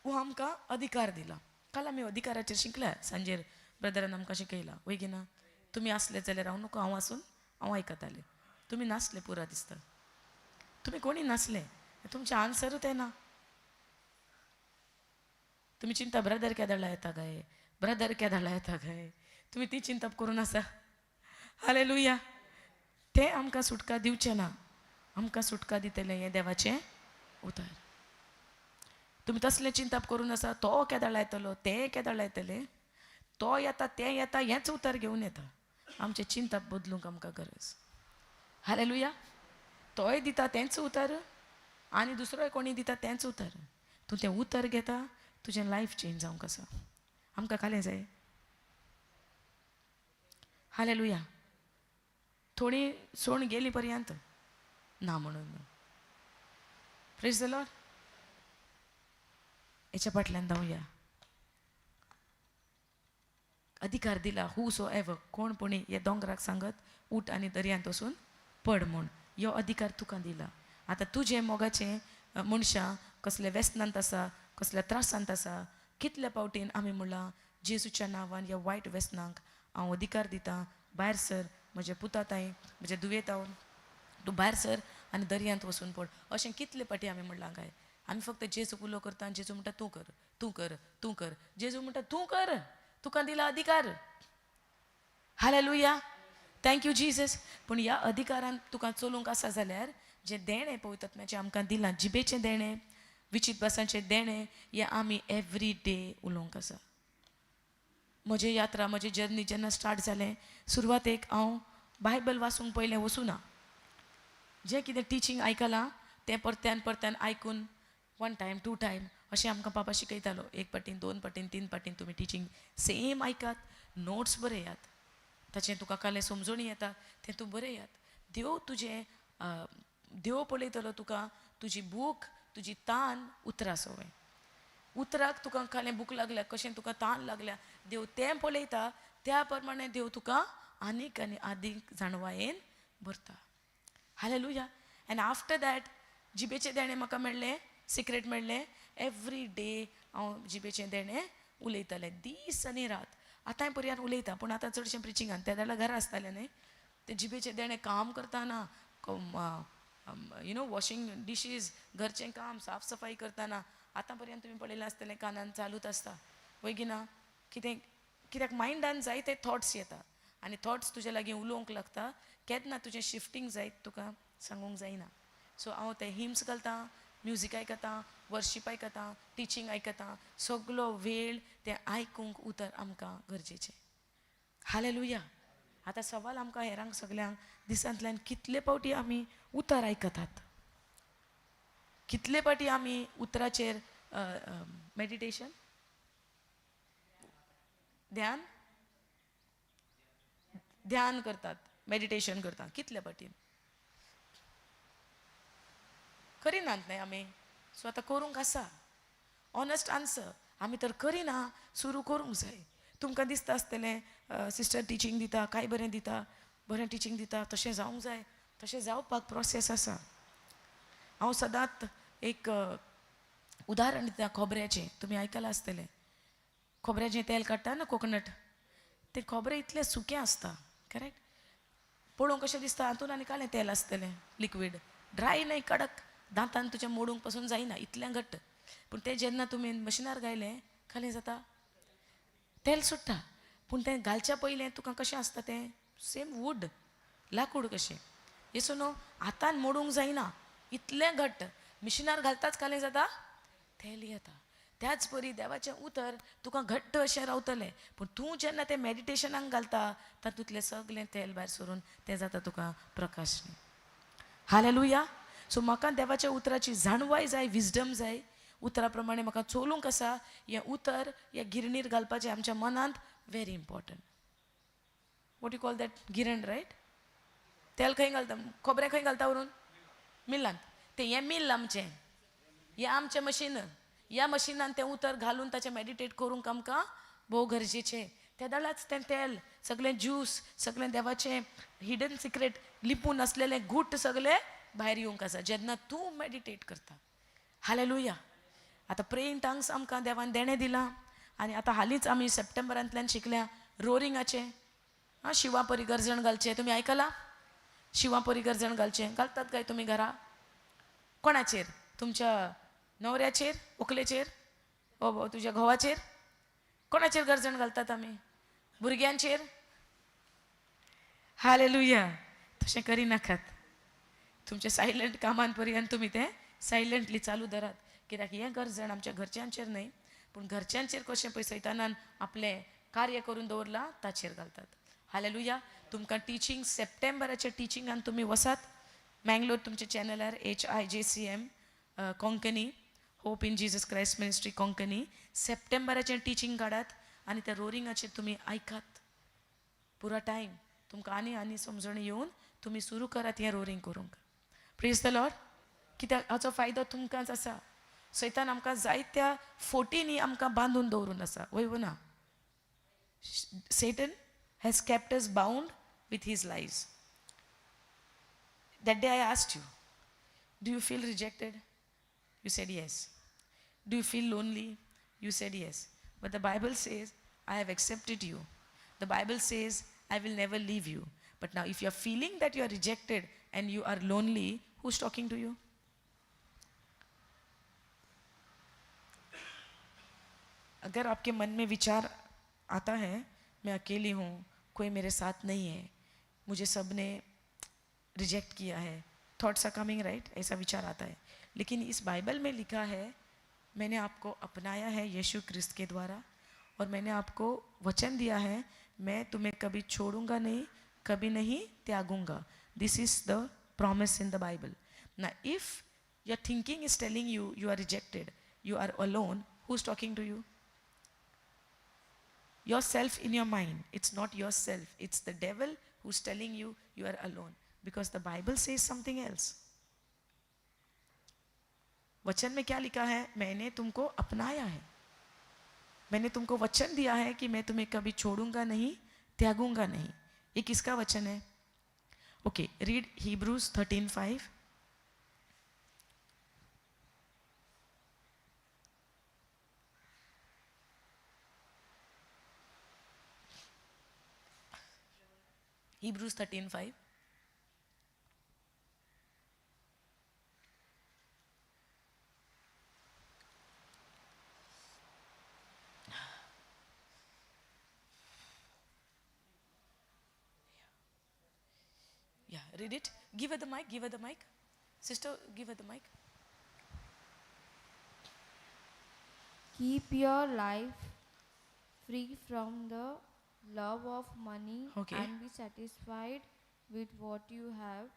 वो आमकां अधिकार दिला काल आमी अधिकाराचेर शिकल्या सांजेर brethren आमकां शिकयला वय गी ना तुमी आसले जाल्यार हांव नको हांव आसून हांव आयकतालें तुमी नासले पुरा दिसता तुम्ही कोणी नसले तुमचे आन्सरूच येना तुम्ही चिंता ब्रदर केदळा येता गाय ब्रदर केदळा येता गाय तुम्ही ती चिंता करून आसा हालेलुया ते आमकां सुटका दिवचे ना आमकां सुटका दितले हे देवाचें उतर तुम्ही तसले चिंता करून आसा तो केदळा येतलो ते केदळा येतले तो येता तें येता हेंच उतर घेवन येता आमचे चिंता बदलूंक आमकां गरज हालेलुया तोय दिता तेंच उतर आनी दुसरोय कोणी दिता तेंच उतर तूं तें उतर घेता तुजें लायफ चेंज जावंक आसा आमकां कालें जाय हालेलुया थोडी सोण गेली पर्यंत ना म्हणून प्रेज द लॉर्ड हेच्या फाटल्यान धांवया अधिकार दिला हू सो एवर कोण पुणी हे दोंगराक सांगत उठ आनी दर्यांत वचून पड म्हूण यो अधिकार तुका दिला आतां तुजें मोगाचें मनशां कसले वेसनांत आसा कसल्या त्रासांत आसा कितल्या पावटीन आमी म्हणलां जेजूच्या नांवान ह्या वायट वेसनांक हांव अधिकार दितां भायर सर म्हज्या पुताताय म्हज्या दुयेंतावन तूं भायर सर आनी दर्यांत वचून पड अशें कितले पाटी आमी म्हणलां काय आमी फक्त जेजूक उलो करता आनी जेजू म्हणटा तूं कर तूं कर तूं कर जेजू म्हणटा तूं कर तुका दिला अधिकार हालेलुया थँक यू जीसस पूण ह्या अधिकारान तुका चलूंक आसा जाल्यार जे देणें पवित्रात्म्याचें आमकां दिलां जिबेचें देणें विचित भासांचें देणें हें आमी एवरी डे उलोवंक आसा म्हजें यात्रा म्हजें जर्नी जेन्ना स्टार्ट जालें सुरवातेक हांव बायबल वाचूंक पयलें वचूना जें कितें टिचींग आयकलां तें परत्यान परत्यान आयकून 1 टायम 2 टायम अशें आमकां बाबा शिकयतालो 1 पाटीन 2 पाटीन 3 पाटीन तुमी टिचींग सेम आयकात नोट्स बरयात ताचें तुका काले समजणी येता तें तूं बरें यात देव तुजें देव पळयतलो तुका तुजी भूक तुजी तान उतरां सवय उतराक तुका कालें भूक लागल्या कशें तुका तान लागल्या देव तें पळयता त्या प्रमाणे देव तुका आनीक आनी आदीक जाणवायेन भरता हालेलुया एन्ड आफ्टर दॅट जिबेचें देणें म्हाका मेळ्ळें सिक्रेट मेळ्ळें एवरी डे हांव जिबेचें देणें उलयतालें दीस आनी रात आतांय पर्यंत उलयता पूण आतां चडशें प्रिचिंगान त्या जाल्यार घरा आसतालें न्ही ते जिबेचें देणें काम करतना वॉशिंग डिशीज घरचें काम साफ सफाई करतना आतां पर्यंत तुमी पळयलें आसतलें कानान चालूच आसता वयगिना कित्याक मायंडान जायते थॉट्स येता आनी थॉट्स तुजे लागीं उलोवंक लागता केन्ना तुजें शिफ्टींग जायत तुका सांगूंक जायना सो हांव ते हिम्स घालतां म्युजीक आयकतां वर्शीप आयकतां टिचींग आयकतां सगलो वेळ तें आयकूंक उतर आमकां गरजेचें हालेलुया आतां सवाल आमकां हेरांक सगल्यांक दिसांतल्यान कितले फावटी आमी उतर आयकतात कितले फावटी आमी उतराचेर मेडिटेशन ध्यान करतात मेडिटेशन करतात कितले फावटी करिनात न्ही आमी सो आतां करूंक आसा ऑनस्ट आन्सर आमी तर करिना सुरू करूंक जाय तुमकां दिसता आसतलें सिस्टर टिचींग दिता काय बरें दिता बरें टिचींग दिता तशें जावंक जाय तशें जावपाक प्रोसेस आसा हांव सदांच एक उदाहरण दिता खोबऱ्याचें तुमी आयकलां आसतलें खोबऱ्याचें तेल काडटा ना कोकोनट तें खोबरें इतलें सुकें आसता करेक्ट पळोवंक कशें दिसता हातून आनी कालें तेल आसतलें लिक्वीड ड्राय न्हय कडक दांतान तुजें मोडूंक पासून जायना इतलें घट्ट पूण तें जेन्ना तुमी मशिनार घायलें खाली जाता तेल सुट्टा पूण तें घालच्या पयलें तुका कशें आसता तें सेम वूड लाकूड कशें येसो न्हू हातान मोडूंक जायना इतलें घट्ट मिशिनार घालताच कालें जाता तेल येता त्याच परी देवाचें उतर तुका घट्ट अशें रावतलें पूण तूं जेन्ना तें मेडिटेशनाक घालता तातूंतलें सगलें तेल भायर सरून तें जाता तुका प्रकाश हालेलुया सो म्हाका देवाच्या उतराची जाणवाय जाय विजडम जाय उतरा प्रमाणे म्हाका चोलूंक आसा हें उतर हे गिरणीर घालपाचें आमच्या मनांत very important what you call that गिरण रायट तेल खंय घालता खोबरें खंय घालता व्हरून मिलांत तें हें मिल आमचें हें आमचें मशीन ह्या मशिनान तें उतर घालून ताचें मेडिटेट करूंक आमकां भोव गरजेचें त्या दळाच तें तेल सगळें ज्यूस सगळें देवाचें हिडन सिक्रेट लिपून आसलेलें गूट सगळें भायर येवंक आसा जेन्ना तूं मेडिटेट करता हालेलुया आतां प्रेइंग टंग्स आमकां देवान देणें दिलां आनी आतां हालींच आमी सप्टेंबरांतल्यान शिकल्या रोरिंगाचें शिवा परी गर्जण घालचें तुमी आयकलां शिवा परी गर्जण घालचें घालतात काय तुमी घरा कोणाचेर तुमच्या न्हवऱ्याचेर व्हंकलेचेर ओ तुज्या घोवाचेर कोणाचेर गर्जण घालतात आमी भुरग्यांचेर हालेलुया तशें करिनाकात तुमच्या सायलंट कामान पर्यंत तुमी तें सायलंटली चालू धरात कित्याक हें गर्जण आमच्या घरच्यांचेर न्हय पूण घरच्यांचेर कशें पळय सैतानान आपलें कार्य करून दवरलां ताचेर घालतात हालेलुया तुमकां टिचींग सप्टेंबराच्या टिचिंगान तुमी वसात मँगलोर तुमच्या चॅनलार HIJCM Konkani hope in Jesus Christ ministry Konkani सप्टेंबराचें टिचींग काडात आनी त्या रोरिंगाचेर तुमी आयकात पुरो टायम तुमकां आनी समजण येवन तुमी सुरू करात हें रोरिंग करूंक प्रेज द लॉर्ड कित्याक हाचो फायदो तुमकांच आसा सैतान आमकां जायत्या फोटींनी आमकां बांदून दवरून आसा वय ना Satan has kept us bound with his lies. That day I asked you, do you feel rejected? You said yes. Do you feel lonely? You said yes. But the Bible says, I have accepted you. The Bible says, I will never leave you. But now if you are feeling that you are rejected and you are lonely, who's talking to you? अगर आपके मन में विचार आता है मैं अकेली हूँ कोई मेरे साथ नहीं है मुझे सब ने रिजेक्ट किया है थॉट्स आर कमिंग राइट ऐसा विचार आता है लेकिन इस बाइबल में लिखा है मैंने आपको अपनाया है यीशु क्रिस्त के द्वारा और मैंने आपको वचन दिया है मैं तुम्हें कभी छोड़ूंगा नहीं कभी नहीं त्यागूंगा this is the promise in the Bible ना if your thinking is telling you are rejected you are alone who is talking to you yourself in your mind. It's not yourself. It's the devil who's telling you you are alone. Because the Bible says something else. वचन में क्या लिखा है? मैंने तुमको अपनाया है, मैंने तुमको वचन दिया है कि मैं तुम्हें कभी छोड़ूंगा नहीं, त्यागूंगा नहीं. ये किसका वचन है? Okay, read Hebrews 13:5. Hebrews 13:5. Yeah, read it. Give her the mic, give her the mic. Sister, give her the mic. Keep your life free from the love of money Okay. and be satisfied with what you have.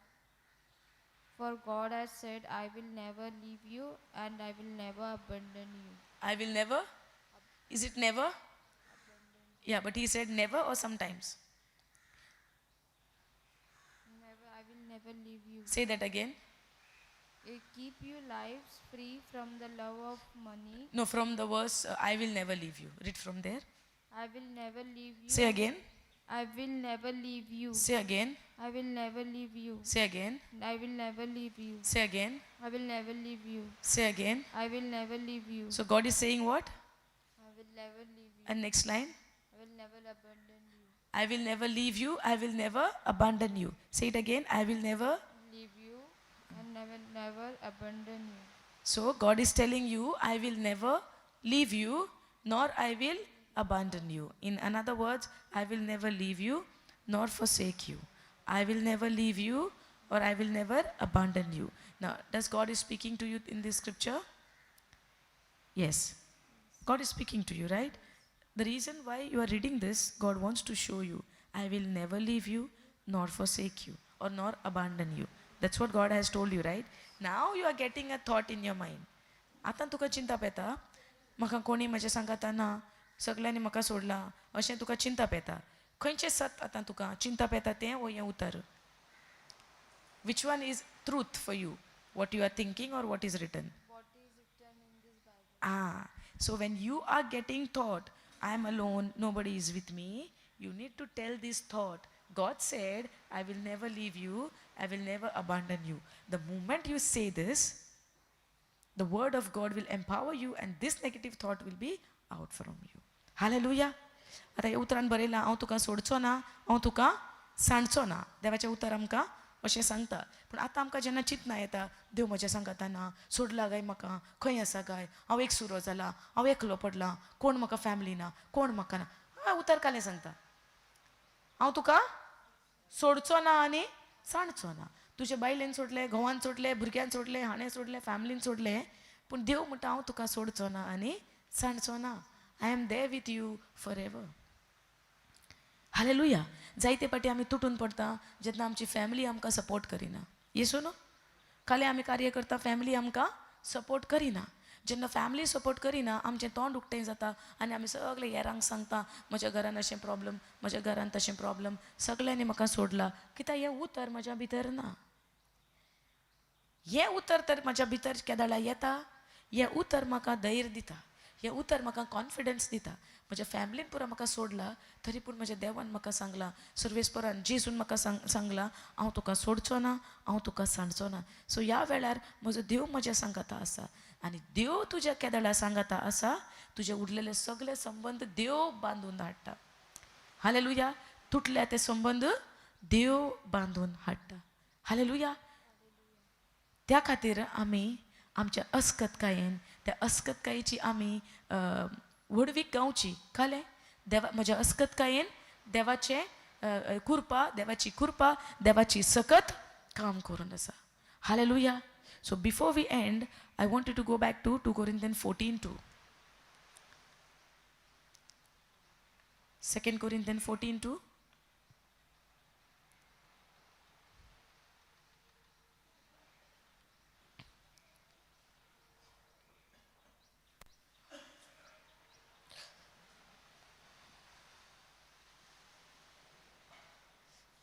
For God has said, I will never leave you and I will never abandon you. I will never. Is it never? Yeah, but he said never or sometimes. I will never leave you. Say that again. Keep your lives free from the love of money. No, from the verse, I will never leave you. Read from there. I will never leave you. Say again. I will never leave you. Say again. I will never leave you. Say again. I will never leave you. Say again. I will never leave you. Say again. I will never leave you. So God is saying what? I will never leave you. And next line. I will never abandon you. I will never leave you. I will never abandon you. Say it again. I will never. Leave you and never abandon you. So God is telling you, I will never leave you, nor I will abandon you. In other words, I will never leave you, nor forsake you. I will never leave you, or I will never abandon you. Now, does God is speaking to you in this scripture? Yes. God is speaking to you, right? The reason why you are reading this, God wants to show you, I will never leave you, nor forsake you, or nor abandon you. That's what God has told you, right? Now you are getting a thought in your mind. आता तुका चिंता पेता, म्हाका कोणी म्हज्या सांगाता ना, सगळ्यांनी म्हाका सोडला, अशें तुका चिंता पेता. खंयचें सत आतां तुका चिंता पेता तें वो हें उतर? Which one is truth for you? What you are thinking or what is written? What is written in this Bible? Ah, so when you are getting thought, I am alone, nobody is with me, you need to tell this thought. God said, I will never leave you, I will never abandon you. The moment you say this, the word of God will empower you and this negative thought will be out from you. Hallelujah. आता हे उतरान बरयलां, हांव तुका सोडचो ना, हांव तुका सांडचो ना. देवाचें उतर आमकां अशें सांगता. पूण आतां आमकां जेन्ना चिंतना येता, देव म्हज्या सांगाता ना, सोडला काय म्हाका, खंय आसा काय, हांव एकसुरो जाला, हांव एकलो पडलां, कोण म्हाका फॅमिली ना, कोण म्हाका ना. उतर कालें सांगता, हांव तुका सोडचो ना आनी सांडचो ना. तुजे बायलेन सोडले, घोवान सोडले, भुरग्यान सोडले, हाणें सोडले, फॅमिलीन सोडले, पूण देव म्हणटा हांव तुका सोडचो ना आनी सांडचो ना. I am there with you forever. Hallelujah. जायते पाटी आमी तुटून पडटा जेन्ना आमची फॅमिली आमकां सपोर्ट करिना. येसो न्हू? काले आमी कार्य करता, फॅमिली आमकां सपोर्ट करिना. जेन्ना फॅमिली सपोर्ट करिना, आमचें तोंड उक्तें जाता आनी आमी सगळे हेरांक सांगता, म्हज्या घरान अशें प्रॉब्लम, म्हज्या घरान तशें प्रॉब्लम, सगळ्यांनी म्हाका सोडला. कित्याक हें उतर म्हज्या भितर ना. हें उतर तर म्हज्या भितर केदाळा येता. हें उतर म्हाका धैर्य दिता. हें उतर म्हाका कॉन्फिडन्स दिता. म्हज्या फॅमिलीन पुरो म्हाका सोडला, तरी पूण म्हज्या देवान म्हाका सांगला, सर्वेस्परान जेजून म्हाका सांगला, हांव तुका सोडचो ना, हांव तुका सांडचो ना. सो ह्या वेळार म्हजो देव म्हज्या सांगाता आसा आनी देव तुज्या केदाळा सांगाता आसा. तुजे उरलेले सगळे संबंध देव बांदून हाडटा. हालेलुया. तुटल्या ते संबंध देव बांदून हाडटा. हालेलुया. त्या खातीर आमी आमच्या अस्कतकायेन, त्या अस्कतकायेची आमी वडवीक गावची. कळ्ळें? देवा म्हज्या अस्कतकायेन देवाची कृपा, देवाची सकत काम करून आसा. Hallelujah. So before we end, I want you to go back to 2 Corinthians 14:2. 2 Corinthians 14:2.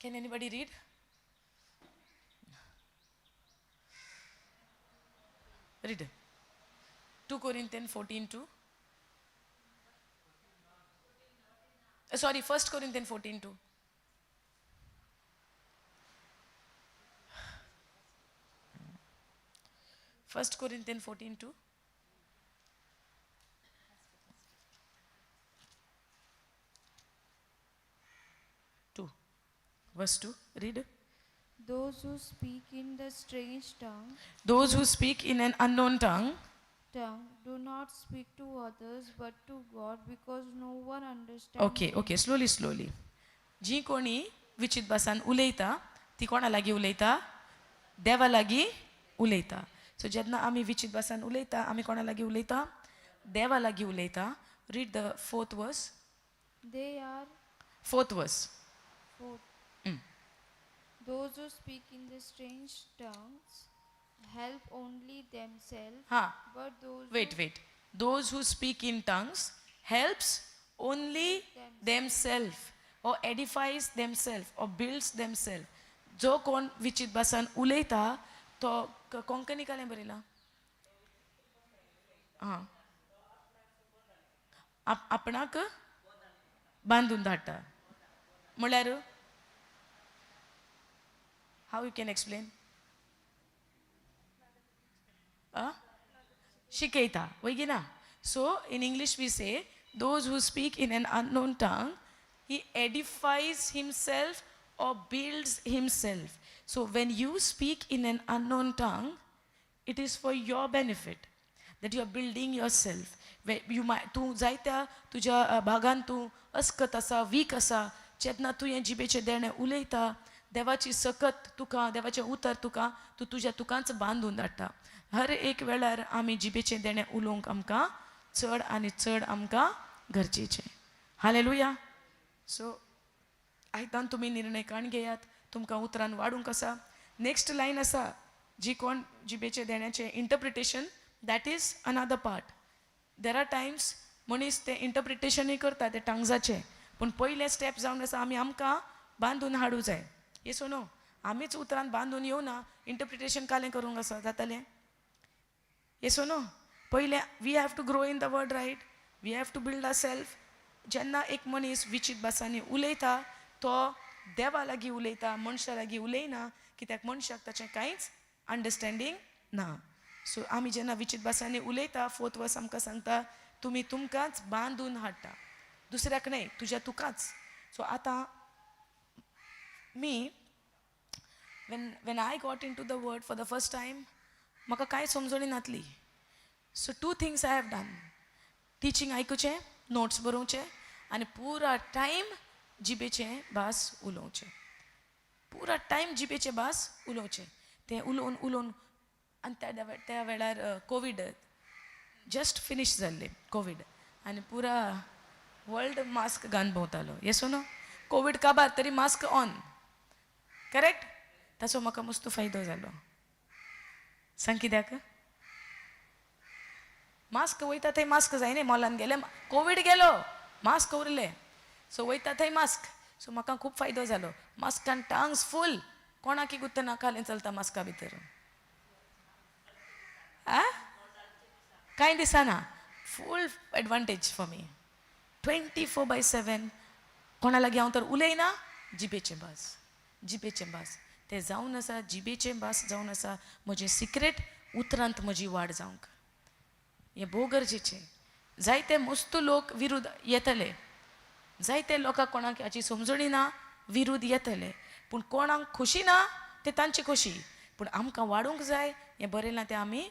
Can anybody read? Read. 2 Corinthians 14:2. Sorry, 1 Corinthians 14:2. First Corinthians 14:2. 2. Verse 2. Read. Those who speak in the strange Those who speak in an unknown tongue tongue do not speak to others but to God, because no one understands. Okay slowly जी कोणी विचित भासान उलयता ती कोणा लागीं उलयता? देवा लागीं उलयता. सो जेन्ना आमी विचित भासान उलयता आमी कोणा लागीं उलयता? देवा लागीं उलयता. रीड द फोर्थ वर्स. They are फोर्थ वर्स. fourth. Those who speak in the strange tongues help only themselves, हां but those wait. Those who speak in tongues helps only themselves or edifies themselves or builds themselves. जो कोण विचित भासान उलयता तो कोंकणी कालें बरयलां. हां आपणाक बांदून धाडटा म्हळ्यार हाऊ यू कॅन एक्सप्लेन? शिकयता वयगिना. So in English we say those who speak in an unknown tongue he edifies himself or builds himself. So when you speak in an unknown tongue, it is for your benefit that you are building yourself. You might तू जायत्या तुज्या भागान तू अस्कत आसा, weak आसा, जेन्ना तू हे जिबेचे देणे उलयता देवाची सकत तुका, देवाचें उतर तुका, तू तुज्या तुकांच बांदून धाडटा. हर एक वेळार आमी जिबेचे देणे उलोवंक आमकां चड आनी चड आमकां गरजेचें. हालेलुया. सो आयतान तुमी निर्णय काण घेयात, तुमकां उतरान वाडूंक आसा. नेक्स्ट लायन आसा जी कोण जिबेचे देण्याचें interpretation, that is another part. There are times मनीस तें इंटरप्रिटेशनूय करता तें टांग्साचें, पूण पयलें स्टेप जावन आसा आमकां बांदून हाडूं जाय. येसो नो आमीच उतरान बांदून येवना, इंटरप्रिटेशन कालें करूंक आसा जातालें? Yes or no. पयलें we have to grow in the word, right? We have to build our self. जेन्ना एक मनीस विचित भासांनी उलयता तो देवा लागीं उलयता, मनशा लागीं उलयना, कित्याक मनशाक ताचें कांयच अंडरस्टँडींग ना. सो आमी जेन्ना विचित भासांनी उलयता, फोर्थ वर्स आमकां सांगता तुमी तुमकांच बांदून हाडटा, दुसऱ्याक न्हय, तुज्या तुकाच. सो आतां मी when I got into the word for the first time, म्हाका कांय समजणी नासली. So 2 things I have done. Teaching आयकुचें, नोट्स बरोवचे, आनी पुरा टायम जिबेचें भास उलोवचें. पुरा टायम जिबेचें भास उलोवचें. तें उलोवन आनी त्या वेळार कोवीड जस्ट फिनीश जाल्लें कोवीड, आनी पुरा वर्ल्ड मास्क घालून भोंवतालो. येसो नो. कोवीड काबार तरी मास्क ऑन, करेक्ट? ताचो म्हाका मस्त फायदो जालो. सांग कित्याक? मास्क वयता थंय मास्क जाय न्ही. मॉलान गेले कोवीड गेलो मास्क उरले. सो वयता थंय मास्क. सो म्हाका खूब फायदो जालो. मास्कान टांग्स फूल, कोणाकी गुत्त नाकालें चलता मास्का भितर. कांय दिसना. फूल एडवांटेज फॉर मी. 24/7 कोणा लागीं हांव तर उलयना, जिबेचें भास तें जावन आसा. जिबेचें भास जावन आसा म्हजें सिक्रेट उतरांत म्हजी वाड जावंक. हें भोव गरजेचें. जायते मस्त लोक विरुद्ध येतले, जायते लोकांक कोणाक हाची समजणी ना, विरुद्ध येतले, पूण कोणाक खोशी ना तें तांची खोशी. पूण आमकां वाडूंक जाय हें बरयलां तें आमी